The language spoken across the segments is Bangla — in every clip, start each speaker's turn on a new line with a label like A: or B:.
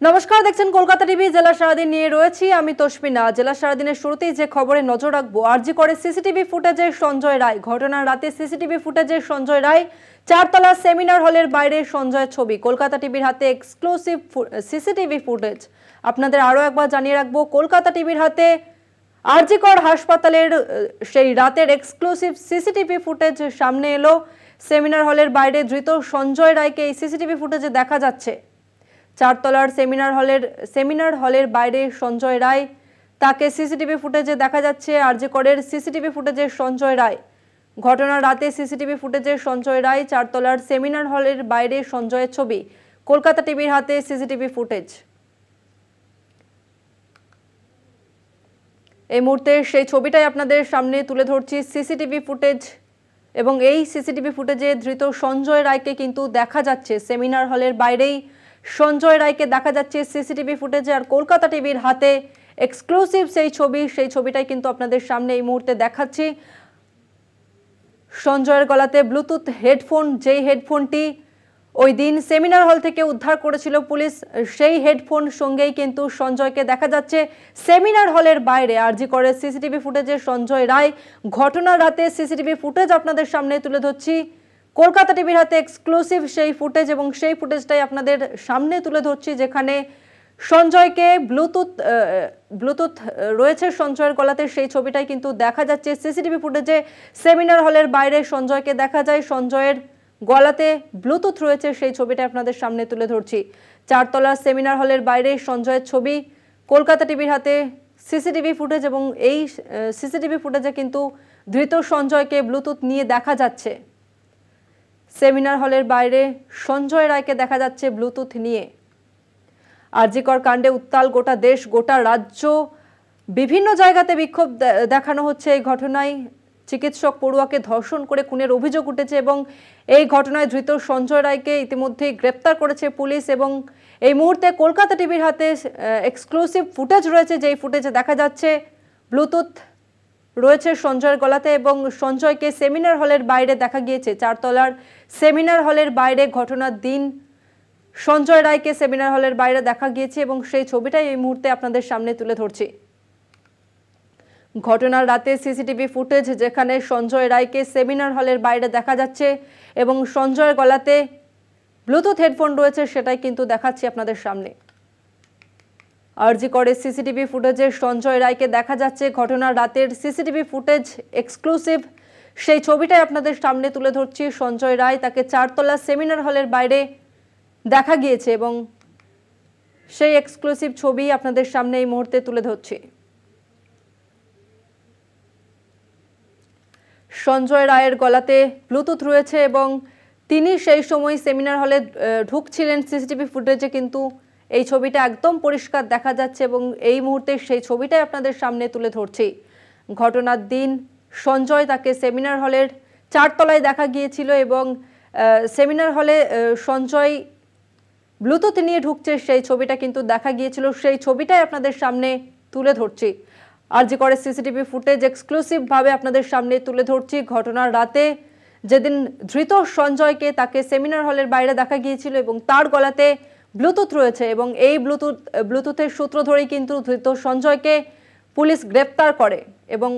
A: নমস্কার, দেখছেন কলকাতা টিভি। জেলা সারাদিন নিয়ে রয়েছি আমি তসমিনা। জেলা সারাদিনের শুরুতেই যে খবরে নজর রাখবো, আরজি করে সিসিটিভি ফুটেজে সঞ্জয় রায়। ঘটনার রাতে সিসিটিভি ফুটেজে সঞ্জয় রায়, চারতলা সেমিনার হলের বাইরে সঞ্জয়ের ছবি। কলকাতা টিভির হাতে এক্সক্লুসিভ সিসিটিভি ফুটেজ। আপনাদের আরও একবার জানিয়ে রাখবো, কলকাতা টিভির হাতে আরজি কর হাসপাতালের সেই রাতের এক্সক্লুসিভ সিসিটিভি ফুটেজ সামনে এলো। সেমিনার হলের বাইরে ধৃত সঞ্জয় রায়কে এই সিসিটিভি ফুটেজে দেখা যাচ্ছে। চারতলার সেমিনার হলের বাইরে সঞ্জয় রায়, তাকে সিসিটিভি ফুটেজে দেখা যাচ্ছে। আরজি করের সিসিটিভি ফুটেজে সঞ্জয় রায়। ঘটনার রাতে সিসিটিভি ফুটেজে সঞ্জয় রায়, চারতলার সেমিনার হলের বাইরে সঞ্জয়ের ছবি। কলকাতা টিভির হাতে সিসিটিভি ফুটেজ। এই মুহূর্তে সেই ছবিটাই আপনাদের সামনে তুলে ধরছি, সিসিটিভি ফুটেজ। এবং এই সিসিটিভি ফুটেজে ধৃত সঞ্জয় রায়কে কিন্তু দেখা যাচ্ছে। সেমিনার হলের বাইরেই সঞ্জয় রায়কে দেখা যাচ্ছে সিসিটিভি ফুটেজে। আর কলকাতা টিভির হাতে এক্সক্লুসিভ সেই ছবিটাই কিন্তু আপনাদের সামনে এই মুহূর্তে দেখাচ্ছি। সঞ্জয়ের গলাতে ব্লুটুথ হেডফোন, যেই হেডফোনটি ওই দিন সেমিনার হল থেকে উদ্ধার করেছিল পুলিশ, সেই হেডফোন সঙ্গেই কিন্তু সঞ্জয়কে দেখা যাচ্ছে সেমিনার হলের বাইরে। আরজি করে সিসিটিভি ফুটেজে সঞ্জয় রায়। ঘটনার রাতে সিসিটিভি ফুটেজ আপনাদের সামনে তুলে ধরছি। কলকাতা টিভির হাতে এক্সক্লুসিভ সেই ফুটেজ, এবং সেই ফুটেজটাই আপনাদের সামনে তুলে ধরছি, যেখানে সঞ্জয়কে ব্লুটুথ রয়েছে সঞ্জয়ের গলাতে, সেই ছবিটাই কিন্তু দেখা যাচ্ছে সিসিটিভি ফুটেজে। সেমিনার হলের বাইরে সঞ্জয়কে দেখা যায়, সঞ্জয়ের গলাতে ব্লুটুথ রয়েছে, সেই ছবিটা আপনাদের সামনে তুলে ধরছি। চারতলার সেমিনার হলের বাইরে সঞ্জয়ের ছবি। কলকাতা টিভির হাতে সিসিটিভি ফুটেজ, এবং এই সিসিটিভি ফুটেজে কিন্তু ধৃত সঞ্জয়কে ব্লুটুথ নিয়ে দেখা যাচ্ছে। সেমিনার হলের বাইরে সঞ্জয় রায়কে দেখা যাচ্ছে ব্লুটুথ নিয়ে। আরজি কর কাণ্ডে উত্তাল গোটা দেশ, গোটা রাজ্য। বিভিন্ন জায়গাতে বিক্ষোভ দেখানো হচ্ছে এই ঘটনায়। চিকিৎসক পড়ুয়াকে ধর্ষণ করে খুনের অভিযোগ উঠেছে, এবং এই ঘটনায় ধৃত সঞ্জয় রায়কে ইতিমধ্যেই গ্রেপ্তার করেছে পুলিশ। এবং এই মুহূর্তে কলকাতা টিভির হাতে এক্সক্লুসিভ ফুটেজ রয়েছে, যেই ফুটেজে দেখা যাচ্ছে ব্লুটুথ রয়েছে সঞ্জয়ের গলাতে, এবং সঞ্জয়কে সেমিনার হলের বাইরে দেখা গিয়েছে। চারতলার সেমিনার হলের বাইরে ঘটনার দিন সঞ্জয় রায়কে সেমিনার হলের বাইরে দেখা গিয়েছে, এবং সেই ছবিটাই এই মুহূর্তে আপনাদের সামনে তুলে ধরছি। ঘটনার রাতে সিসিটিভি ফুটেজ, যেখানে সঞ্জয় রায়কে সেমিনার হলের বাইরে দেখা যাচ্ছে, এবং সঞ্জয়ের গলাতে ব্লুটুথ হেডফোন রয়েছে, সেটাই কিন্তু দেখাচ্ছি আপনাদের সামনে। আরজি করে সিসিটিভি ফুটেজে সঞ্জয় রায়কে দেখা যাচ্ছে। ঘটনার রাতের সিসিটিভি ফুটেজ এক্সক্লুসিভ, সেই ছবিটাই আপনাদের সামনে তুলে ধরছি। সঞ্জয় রায়, তাকে চারতলা সেমিনার হলের বাইরে দেখা গিয়েছে, এবং সেই এক্সক্লুসিভ ছবি আপনাদের সামনে এই মুহূর্তে তুলে ধরছি। সঞ্জয় রায়ের গলাতে ব্লুটুথ রয়েছে, এবং তিনি সেই সময় সেমিনার হলে ঢুকছিলেন। সিসিটিভি ফুটেজে কিন্তু এই ছবিটা একদম পরিষ্কার দেখা যাচ্ছে, এবং এই মুহূর্তে সেই ছবিটাই আপনাদের সামনে তুলে ধরছি। ঘটনার দিন সঞ্জয়, তাকে সেমিনার হলের চারতলায় দেখা গিয়েছিল, এবং সেমিনার হলে সঞ্জয় ব্লুটুথ নিয়ে ঢুকছে, সেই ছবিটা কিন্তু দেখা গিয়েছিল। সেই ছবিটাই আপনাদের সামনে তুলে ধরছি। আরজি করে সিসিটিভি ফুটেজ এক্সক্লুসিভভাবে আপনাদের সামনে তুলে ধরছি। ঘটনার রাতে যেদিন ধৃত সঞ্জয়কে, তাকে সেমিনার হলের বাইরে দেখা গিয়েছিল, এবং তার গলাতে ব্লুটুথ রয়েছে, এবং এই ব্লুটুথের সূত্র ধরেই কিন্তু ধৃত সঞ্জয়কে পুলিশ গ্রেপ্তার করে। এবং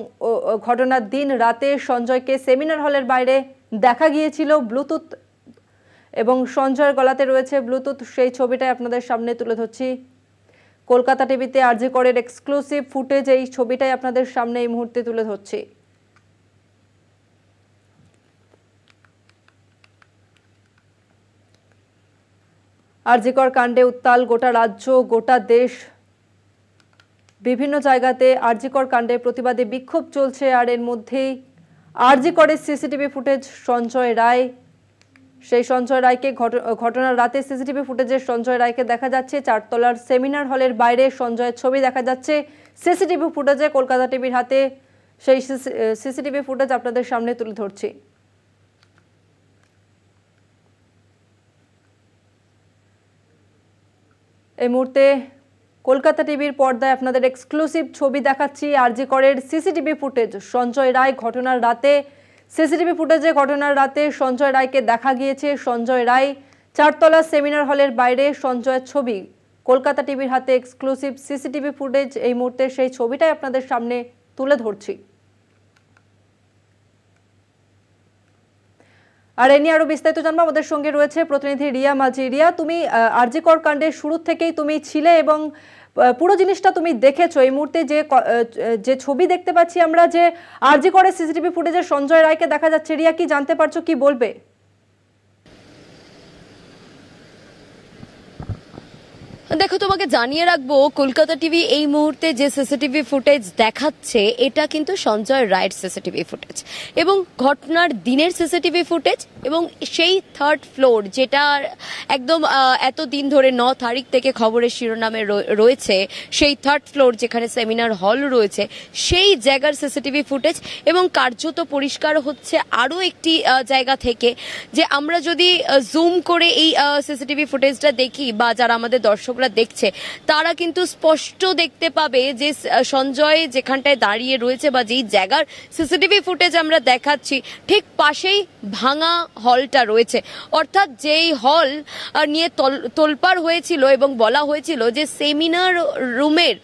A: ঘটনার দিন রাতে সঞ্জয়কে সেমিনার হলের বাইরে দেখা গিয়েছিল ব্লুটুথ, এবং সঞ্জয়ের গলাতে রয়েছে ব্লুটুথ, সেই ছবিটাই আপনাদের সামনে তুলে ধরছি। কলকাতা টিভিতে আরজি করের এক্সক্লুসিভ ফুটেজ, এই ছবিটাই আপনাদের সামনে এই মুহূর্তে তুলে ধরছি। আরজি কর কাণ্ডে উত্তাল গোটা রাজ্য, গোটা দেশ। বিভিন্ন জায়গাতে আরজি কর কাণ্ডে প্রতিবাদে বিক্ষোভ চলছে। আর এর মধ্যেই আরজি করের সিসিটিভি ফুটেজ সঞ্জয় রায়, সেই সঞ্জয় রায়কে ঘটনার রাতে সিসিটিভি ফুটেজে সঞ্জয় রায়কে দেখা যাচ্ছে। চারতলার সেমিনার হলের বাইরে সঞ্জয়ের ছবি দেখা যাচ্ছে সিসিটিভি ফুটেজে। কলকাতা টিভির হাতে সেই সিসিটিভি ফুটেজ আপনাদের সামনে তুলে ধরছি। এই মুহূর্তে কলকাতা টিভির পর্দায় আপনাদের এক্সক্লুসিভ ছবি দেখাচ্ছি। আরজি করের সিসিটিভি ফুটেজ, সঞ্জয় রায়। ঘটনার রাতে সিসিটিভি ফুটেজে ঘটনার রাতে সঞ্জয় রায়কে দেখা গিয়েছে। সঞ্জয় রায়, চারতলা সেমিনার হলের বাইরে সঞ্জয়ের ছবি। কলকাতা টিভির হাতে এক্সক্লুসিভ সিসিটিভি ফুটেজ এই মুহূর্তে সেই ছবিটাই আপনাদের সামনে তুলে ধরছি। আর এ নিয়ে আরো বিস্তারিত জানবো, আমাদের সঙ্গে রয়েছে প্রতিনিধি রিয়া মাঝি। রিয়া, তুমি আরজি কর কাণ্ডের শুরু থেকেই তুমি ছিলে এবং পুরো জিনিসটা তুমি দেখেছো। এই মুহূর্তে যে ছবি দেখতে পাচ্ছি আমরা, যে আরজি করের সিসিটিভি ফুটেজে সঞ্জয় রায়কে দেখা যাচ্ছে, রিয়া কি জানতে পারছো, কি বলবে?
B: দেখো, তোমাকে জানিয়ে রাখবো, কলকাতা টিভি এই মুহূর্তে যে সিসিটিভি ফুটেজ দেখাচ্ছে এটা কিন্তু সঞ্জয় রায়ের সিসিটিভি ফুটেজ এবং ঘটনার দিনের সিসিটিভি ফুটেজ এবং সেই থার্ড ফ্লোর যেটা একদম এতদিন ধরে 9 তারিখ থেকে খবরের শিরোনামে রয়েছে, সেই থার্ড ফ্লোর যেখানে সেমিনার হল রয়েছে সেই জায়গার সিসিটিভি ফুটেজ। এবং কার্যত পরিষ্কার হচ্ছে আরও একটি জায়গা থেকে, যে আমরা যদি জুম করে এই সিসিটিভি ফুটেজটা দেখি বা যারা আমাদের দর্শক দেখছে তারা কিন্তু স্পষ্ট দেখতে পাবে যে সঞ্জয় যেখানটায় দাঁড়িয়ে রয়েছে বা যেই জায়গার সিসিটিভি ফুটেজ আমরা দেখাচ্ছি ঠিক পাশেই ভাঙা হলটা রয়েছে। অর্থাৎ যেই হল নিয়ে তোলপাড় হয়েছিল এবং বলা হয়েছিল যে সেমিনার রুমের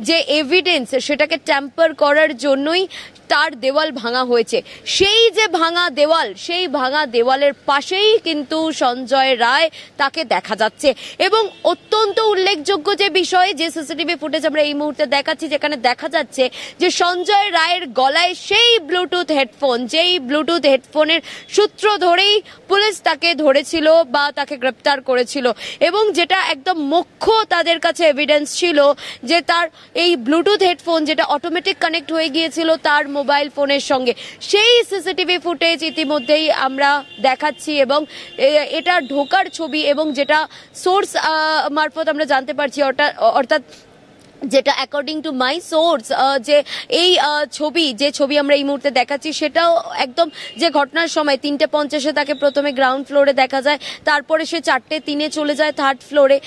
B: যে এভিডেন্স সেটাকে ট্যাম্পার করার জন্যই তার দেওয়াল ভাঙা হয়েছে, সেই যে ভাঙা দেওয়াল, সেই ভাঙা দেওয়ালের পাশেই কিন্তু সঞ্জয় রায় তাকে দেখা যাচ্ছে। এবং অত্যন্ত উল্লেখযোগ্য যে বিষয়, যে সিসিটিভি ফুটেজ আমরা এই মুহূর্তে দেখাচ্ছি যেখানে দেখা যাচ্ছে যে সঞ্জয় রায়ের গলায় সেই ব্লুটুথ হেডফোন, যেই ব্লুটুথ হেডফোনের সূত্র ধরেই পুলিশ তাকে ধরেছিল বা তাকে গ্রেপ্তার করেছিল এবং যেটা একদম মুখ্য তাদের কাছে এভিডেন্স ছিল যে তার এই ব্লুটুথ হেডফোন যেটা অটোমেটিক কানেক্ট হয়ে গিয়েছিল তার মোবাইল ফোনের সঙ্গে, সেই সিসিটিভি ফুটেজ ইতিমধ্যেই আমরা দেখাচ্ছি এবং এটা ঢোকার ছবি এবং যেটা সোর্স মারফত আমরা জানতে পারছি, অর্থাৎ যেটা অ্যাকর্ডিং টু মাই সোর্স, যে এই ছবি আমরা এই মুহূর্তে দেখাচ্ছি সেটাও একদম যে ঘটনার সময় 3:50 তাকে প্রথমে গ্রাউন্ড ফ্লোরে দেখা যায়, তারপরে সে 4:03 চলে যায় থার্ড ফ্লোরে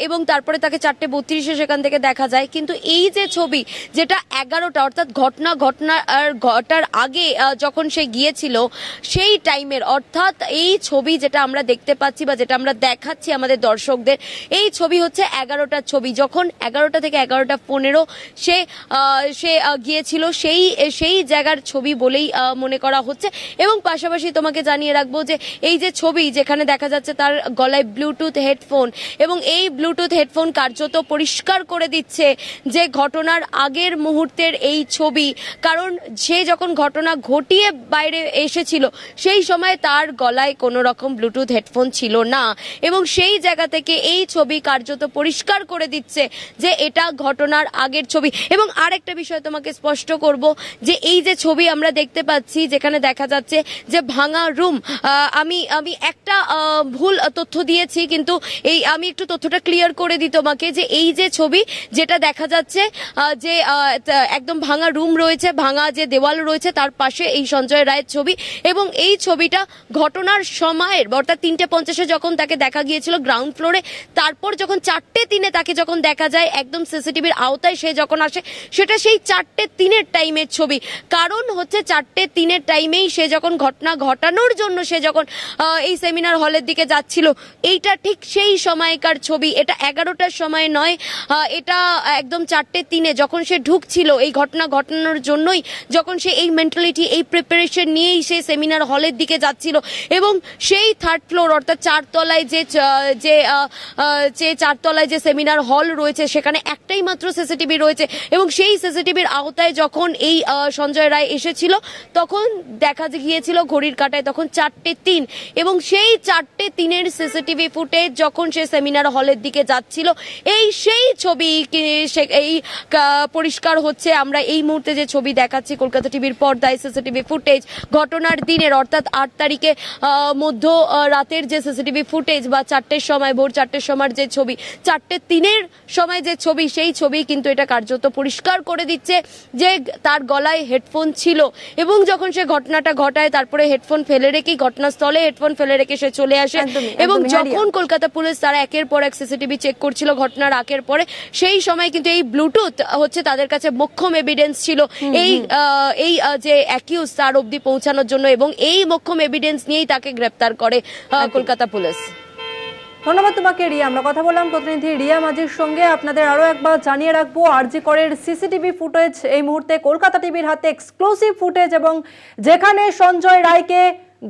B: এবং তারপরে তাকে 4:32 সেখান থেকে দেখা যায়। কিন্তু এই যে ছবি যেটা 11টা, অর্থাৎ ঘটার আগে যখন সে গিয়েছিল সেই টাইমের, অর্থাৎ এই ছবি যেটা আমরা দেখতে পাচ্ছি বা যেটা আমরা দেখাচ্ছি আমাদের দর্শকদের, এই ছবি হচ্ছে 11টার ছবি। যখন 11টা থেকে 11:15 সে গিয়েছিল সেই জায়গার ছবি বলেই মনে করা হচ্ছে। এবং পাশাপাশি তোমাকে জানিয়ে রাখবো যে এই যে ছবি যেখানে দেখা যাচ্ছে তার গলায় ব্লুটুথ হেডফোন, এবং এই ব্লুটুথ হেডফোন কার্যত পরিষ্কার করে দিচ্ছে যে ঘটনার আগের মুহূর্তের এই ছবি, কারণ সে যখন ঘটনা ঘটিয়ে বাইরে এসেছিল সেই সময় তার গলায় কোনো রকম ব্লুটুথ হেডফোন ছিল না এবং সেই জায়গা থেকে এই ছবি কার্যত পরিষ্কার করে দিচ্ছে যে এটা ঘটনার আগের ছবি। এবং আরেকটা বিষয় তোমাকে স্পষ্ট করব, যে এই যে ছবি আমরা দেখতে পাচ্ছি যেখানে দেখা যাচ্ছে যে ভাঙা রুম, আমি একটা ভুল তথ্য দিয়েছি, কিন্তু আমি একটু তথ্যটা ক্লিয়ার করে দিই তোমাকে, যে এই যে ছবি যেটা দেখা যাচ্ছে যে একদম ভাঙা রুম রয়েছে, ভাঙা যে দেওয়াল রয়েছে তার পাশে এই সঞ্জয় রায়ের ছবি এবং এই ছবিটা ঘটনার সময়ের, অর্থাৎ 3:50 যখন তাকে দেখা গিয়েছিল গ্রাউন্ড ফ্লোরে, তারপর যখন 4:03 তাকে যখন দেখা যায় একদম সিসিটিভির আওতায় সে যখন আসে, সেটা সেই 4:03 টাইমের ছবি। কারণ হচ্ছে 4:03 টাইমেই সে যখন ঘটনা ঘটানোর জন্য সে যখন এই সেমিনার হলের দিকে যাচ্ছিল, এইটা ঠিক সেই সময়কার ছবি। এটা 11টার সময় নয়, এটা একদম 4:03 যখন সে ঢুকছিল এই ঘটনা ঘটানোর জন্যই, যখন সে এই মেন্টালিটি, এই প্রিপারেশন নিয়েই সে সেমিনার হলের দিকে যাচ্ছিল। এবং সেই থার্ড ফ্লোর, অর্থাৎ 4 তলায় যে 4 তলায় যে সেমিনার হল রয়েছে সেখানে একটাই মাত্র সিসিটিভি রয়েছে এবং সেই সিসিটিভির আওতায় যখন এই সঞ্জয় রায় এসেছিল তখন দেখা গিয়েছিল ঘড়ির কাঁটায় তখন 4:03 এবং সেই 4:03 সিসিটিভি ফুটেজ যখন সে সেমিনার হলের দিকে যাচ্ছিল, সেই ছবি এই পরিষ্কার হচ্ছে। আমরা এই মুহূর্তে যে ছবি দেখাচ্ছি কলকাতা টিভির পর্দায় সিসিটিভি ফুটেজ ঘটনার দিনের, অর্থাৎ 8 তারিখে মধ্য রাতের যে সিসিটিভি ফুটেজ বা 4টের সময়, ভোর 4টের সময় যে ছবি, 4:03 সময় যে ছবি, সেই ছবি কিন্তু এটা কার্যত পরিষ্কার করে দিচ্ছে যে তার গলায় হেডফোন ছিল এবং যখন সে ঘটনাটা ঘটায় তারপরে হেডফোন ফেলে রেখে, ঘটনাস্থলে হেডফোন ফেলে রেখে সে চলে আসে। এবং যখন কলকাতা পুলিশ তারা একের পর এক সিসিটিভি চেক করছিল ঘটনার আগের পরে, সেই সময় কিন্তু এই ব্লুটুথ হচ্ছে তাদের কাছে মোক্ষম এভিডেন্স ছিল এই যে অ্যাকিউজ তার অবধি পৌঁছানোর জন্য এবং এই মোক্ষম এভিডেন্স নিয়েই তাকে গ্রেপ্তার করে কলকাতা পুলিশ।
A: ধন্যবাদ তোমাকে রিয়া। আমরা কথা বললাম প্রতিনিধি রিয়া মাঝির সঙ্গে। আপনাদের আরো একবার জানিয়ে রাখবো, আরজি করের সিসিটিভি ফুটেজ এই মুহূর্তে কলকাতা টিভির হাতে এক্সক্লুসিভ ফুটেজ, এবং যেখানে সঞ্জয় রায়কে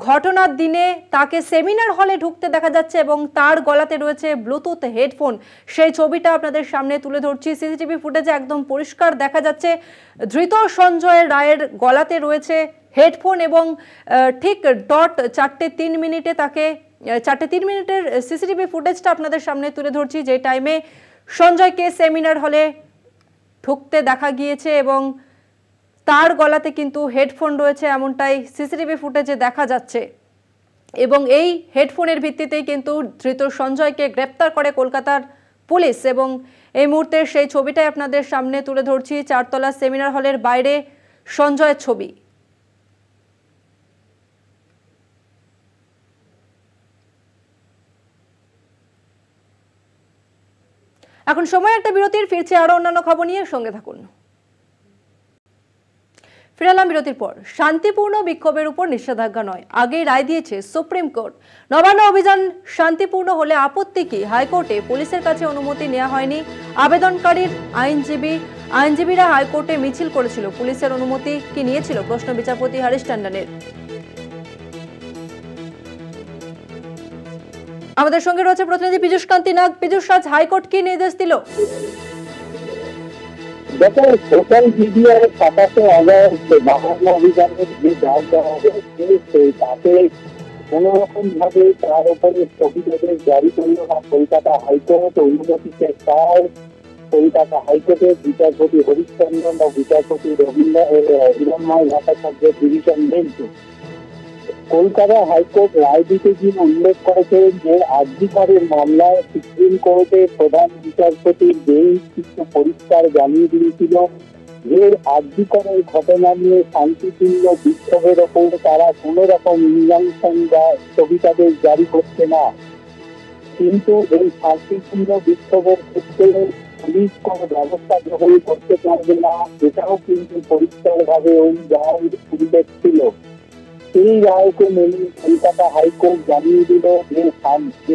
A: ঘটনার দিনে তাকে সেমিনার হলে ঢুকতে দেখা যাচ্ছে এবং তার গলাতে রয়েছে ব্লুটুথ হেডফোন। সেই ছবিটা আপনাদের সামনে তুলে ধরছি। সিসিটিভি ফুটেজে একদম পরিষ্কার দেখা যাচ্ছে ধৃত সঞ্জয় রায়ের গলাতে রয়েছে হেডফোন, এবং ঠিক ডট 4:03 তাকে 4:03 সিসিটিভি ফুটেজটা আপনাদের সামনে তুলে ধরছি, যে টাইমে সঞ্জয়কে সেমিনার হলে ঢুকতে দেখা গিয়েছে এবং তার গলাতে কিন্তু হেডফোন রয়েছে, এমনটাই সিসিটিভি ফুটেজে দেখা যাচ্ছে। এবং এই হেডফোনের ভিত্তিতেই কিন্তু ধৃত সঞ্জয়কে গ্রেপ্তার করে কলকাতার পুলিশ, এবং এই মুহূর্তে সেই ছবিটাই আপনাদের সামনে তুলে ধরছি। 4তলা সেমিনার হলের বাইরে সঞ্জয়ের ছবি। এখন সময় একটা বিরতির, ফিরছে আরো অন্যান্য খবর নিয়ে, সঙ্গে থাকুন। ফিরালাম বিরতির পর। শান্তিপূর্ণ বিক্ষোভের উপর নিষেধাজ্ঞা নয়, আগেই রায় দিয়েছে সুপ্রিম কোর্ট। নবান্ন অভিযান শান্তিপূর্ণ হলে আপত্তি কি? হাইকোর্টে পুলিশের কাছে অনুমতি নেওয়া হয়নি। আবেদনকারীর আইনজীবীরা হাইকোর্টে মিছিল করেছিল, পুলিশের অনুমতি কি নিয়েছিল? প্রশ্ন বিচারপতি হরিশ টন্ডনের। আমাদের সঙ্গে রয়েছে প্রতিনিধি পীযূষ কান্তি নাগ। পীযূষ, আজ হাইকোর্ট কি নির্দেশ দিল?
C: দেখো, সোশ্যাল মিডিয়ায় 27 আগস্ট নবান্ন অভিযানের যে ডাক দেওয়া হয়েছে তাতে কোনো রকম ভাবে তার উপরে স্থগিতাদেশ জারি করল না কলকাতা হাইকোর্ট। অনুমতিতে চায় কলকাতা হাইকোর্টের বিচারপতি হরিশ টন্ডন ও বিচারপতি হিরণময় ভট্টাচার্যের ডিভিশন বেঞ্চ। কলকাতা হাইকোর্ট রায় দিতে গিয়ে উল্লেখ করেছেন যে আরজি করের মামলায় সুপ্রিম কোর্টের প্রধান বিচারপতির বেঞ্চ কিন্তু পরিষ্কার জানিয়ে দিয়েছিল যে আরজি করের ঘটনা নিয়ে শান্তিপূর্ণ বিক্ষোভের ওপর তারা কোন রকম ইনজাংশন বা স্থগিতাদেশ জারি করছে না। কিন্তু এই শান্তিপূর্ণ বিক্ষোভের ক্ষেত্রে পুলিশ কোনো ব্যবস্থা গ্রহণ করতে পারবে না, এটাও কিন্তু পরিষ্কারভাবে ওই রায়ের উল্লেখ ছিল। এই রায়কে মেনে কলকাতা হাইকোর্ট জানিয়ে দিল যে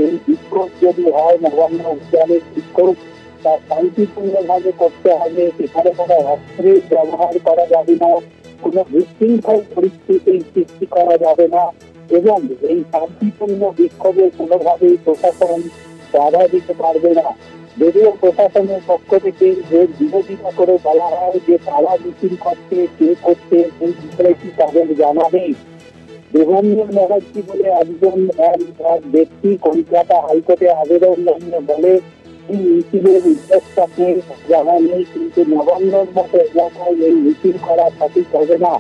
C: এই বিক্ষোভ যদি হয় নবান্ন অভিযানের বিক্ষোভ, তা শান্তিপূর্ণভাবে করতে হবে, সেখানে কোনো অস্ত্রের ব্যবহার করা যাবে না, কোনো বিশৃঙ্খল পরিস্থিতির সৃষ্টি করা যাবে না, এবং এই শান্তিপূর্ণ বিক্ষোভে কোনোভাবেই প্রশাসন বাধা দিতে পারবে না। যদিও প্রশাসনের পক্ষ থেকে যে বিরোধিতা করে বলা হয় যে তারা মিছিল করছে, কে করছে সেই বিষয়টি তাদের জানা নেই। দেবাঞ্জন ব্যানার্জি বলে একজন এক ব্যক্তি কলকাতা হাইকোর্টে আবেদন জানিয়ে বলে এই মিছিলের উদ্দেশ্যকে জানা নেই, কিন্তু নবান্নর মতো এলাকায় এই মিছিল করা সঠিক হবে না।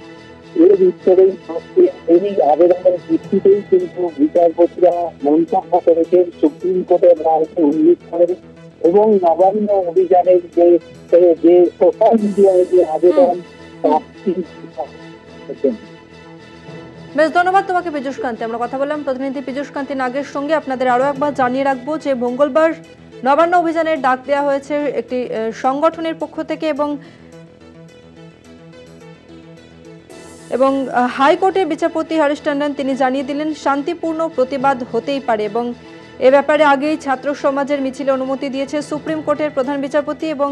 C: এর উত্তরেই এই আবেদনের ভিত্তিতেই কিন্তু বিচারপতিরা মন্তব্য করেছেন, সুপ্রিম কোর্টের রায়কে উল্লেখ করেন এবং নবান্ন অভিযানের যে সোশ্যাল মিডিয়ায় যে আবেদন
A: বেশ, ধন্যবাদ তোমাকে পীযূষ কান্তি। আমরা কথা বললাম প্রতিনিধি পীযূষ কান্তি নাগের সঙ্গে। আপনাদের আরো একবার জানিয়ে রাখবো যে মঙ্গলবার নবান্ন অভিযানের ডাক দেওয়া হয়েছে একটি সংগঠনের পক্ষ থেকে, এবং হাইকোর্টের বিচারপতি হরিশ টন্ডন তিনি জানিয়ে দিলেন শান্তিপূর্ণ প্রতিবাদ হতেই পারে, এবং এ ব্যাপারে আগেই ছাত্র সমাজের মিছিলে অনুমতি দিয়েছে সুপ্রিম কোর্টের প্রধান বিচারপতি। এবং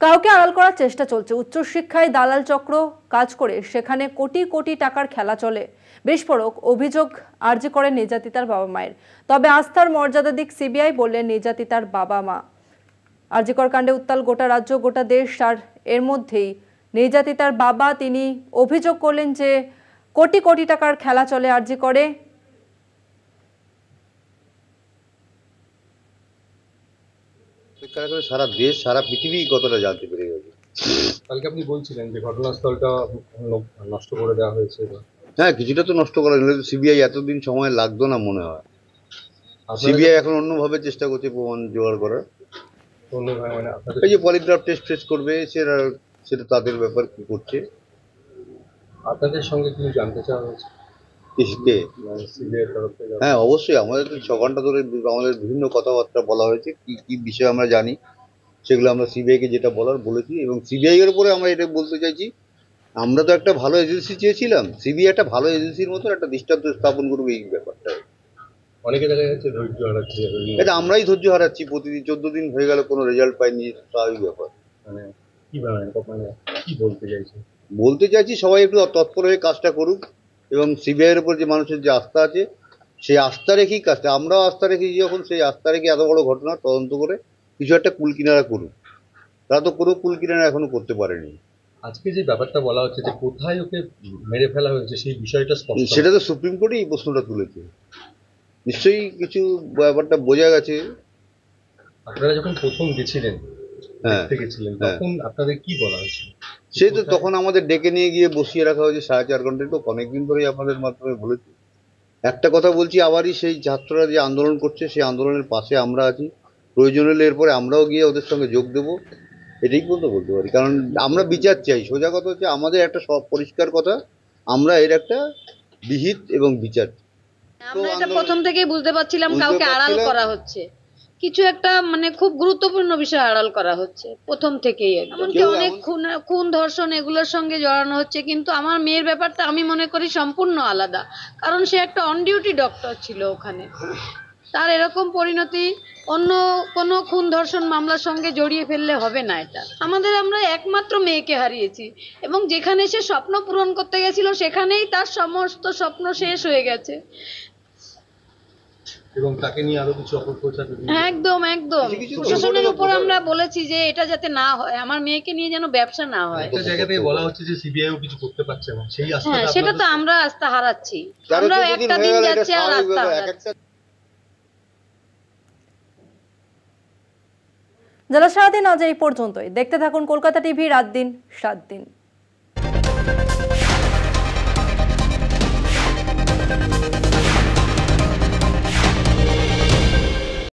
A: কাউকে আড়াল করার চেষ্টা চলছে। উচ্চশিক্ষায় দালাল চক্র কাজ করে সেখানে কোটি কোটি টাকার খেলা চলে। বিস্ফোরক অভিযোগ আরজি করেন নির্যাতিতার বাবা মায়ের। তবে আস্থার মর্যাদা দিক সিবিআই, বললেন নির্যাতিতার বাবা মা। আরজি কর কাণ্ডে উত্তাল গোটা রাজ্য, গোটা দেশ। আর এর মধ্যেই নির্যাতিতার বাবা তিনি অভিযোগ করলেন যে কোটি কোটি টাকার খেলা চলে আরজি করে।
D: সারা দেশ, সারা পৃথিবী কতটা জানতে পেরে গেছে।
E: কালকে আপনি বলছিলেন যে ঘটনাস্থলটা নষ্ট করে দেওয়া হয়েছে।
D: হ্যাঁ, কিছুটা তো নষ্ট করা গেলে সিবিআই এতদিন সময় লাগতো না মনে হয়। সিবিআই এখন অন্যভাবে চেষ্টা করছে প্রমাণ জোগাড় করার। এই যে পলিগ্রাফ টেস্ট করবে, সেটা তাদের ব্যাপার, কি করছে।
E: আপনাদের সঙ্গে কিছু জানতে চাওয়া হয়েছে?
D: হ্যাঁ, অবশ্যই। আমাদের 6 ঘন্টা ধরে আমাদের বিভিন্ন কথাবার্তা বলা হয়েছে, কি কি বিষয়ে আমরা জানি সেগুলো আমরা সিবিআইকে যেটা বলার বলেছি, এবং সিবিআই এর উপরে আমরা এটা বলতে চাইছি, আমরা তো একটা ভালো এজেন্সি চেয়েছিলাম, সিবিআই একটা ভালো এজেন্সির মতো একটা দৃষ্টান্ত স্থাপন করবে এই ব্যাপারটা।
E: অনেকে দেখা যাচ্ছে ধৈর্য হারাচ্ছে,
D: এটা আমরাই ধৈর্য হারাচ্ছি, প্রতিদিন 14 দিন হয়ে গেল কোনো রেজাল্ট পাইনি, স্বাভাবিক ব্যাপার।
E: মানে কি মানে কি বলতে চাইছে?
D: বলতে চাইছি সবাই একটু তৎপর হয়ে কাজটা করুক, এবং সিবিআই এর উপর যে মানুষের যে আস্থা আছে সেই আস্থা রেখেই কাজটা, আমরাও আস্থা রেখেছি যখন, সেই আস্থা রেখে এত বড় ঘটনা তদন্ত করে কিছু একটা কুল কিনারা করুক। তারা তো কোনো কুল কিনারা এখনো করতে পারেনি।
E: আজকে যে ব্যাপারটা বলা হচ্ছে যে কোথায় ওকে মেরে ফেলা হয়েছে সেই বিষয়টা স্পষ্ট,
D: সেটা তো সুপ্রিম কোর্টে এই প্রশ্নটা তুলেছে, নিশ্চয়ই কিছু ব্যাপারটা বোঝা গেছে।
E: আপনারা যখন প্রথম গেছিলেন,
D: হ্যাঁ
E: গেছিলেন, তখন আপনাদের কি বলা হয়েছিল?
D: সেই তো তখন আমাদের ডেকে নিয়ে গিয়ে বসিয়ে রাখা হয়েছে 4.5 ঘন্টা, তো অনেকদিন ধরেই আপনাদের মাধ্যমে বলেছি। একটা কথা বলছি আবারই, সেই ছাত্ররা যে আন্দোলন করছে সেই আন্দোলনের পাশে আমরা আছি, প্রয়োজন হলে এরপরে আমরাও গিয়ে ওদের সঙ্গে যোগ দেবো, এটাই পর্যন্ত বলতে পারি। কারণ আমরা বিচার চাই, সোজা কথা হচ্ছে আমাদের একটা সব পরিষ্কার কথা, আমরা এর একটা বিহিত এবং বিচার।
F: আমরা এটা প্রথম থেকেই বুঝতে পারছিলাম কাউকে আড়াল করা হচ্ছে, কিছু একটা মানে খুব গুরুত্বপূর্ণ বিষয় আড়াল করা হচ্ছে প্রথম থেকেই। এমনকি অনেক খুন ধর্ষণ এগুলোর সঙ্গে জড়ানো হচ্ছে, কিন্তু আমার মেয়ের ব্যাপারটা আমি মনে করি সম্পূর্ণ আলাদা, কারণ সে একটা অন ডিউটি ডক্টর ছিল ওখানে, তার এরকম পরিণতি অন্য কোনো খুন ধর্ষণ মামলার সঙ্গে জড়িয়ে ফেললে হবে না। এটা আমরা একমাত্র মেয়েকে হারিয়েছি, এবং যেখানে সে স্বপ্ন পূরণ করতে গেছিল সেখানেই তার সমস্ত স্বপ্ন শেষ হয়ে গেছে।
E: এবং তাকে নিয়ে আরো কিছু অপপ্রচার,
F: একদম প্রশাসনের উপর আমরা বলেছি যে এটা যাতে না হয়, আমার মেয়েকে নিয়ে যেন ব্যবসা না হয়।
E: একটা জায়গা থেকে বলা হচ্ছে যে সিবিআইও কিছু করতে পারছে না, সেই আস্থা।
F: হ্যাঁ, সেটা তো আমরা আস্থা হারাচ্ছি, আমরা একটা দিন যাচ্ছে আর আস্থা হারাচ্ছি।
A: জেলা সারাদিন আজ এই পর্যন্তই। দেখতে থাকুন কলকাতা টিভি, রাত দিন 7 দিন।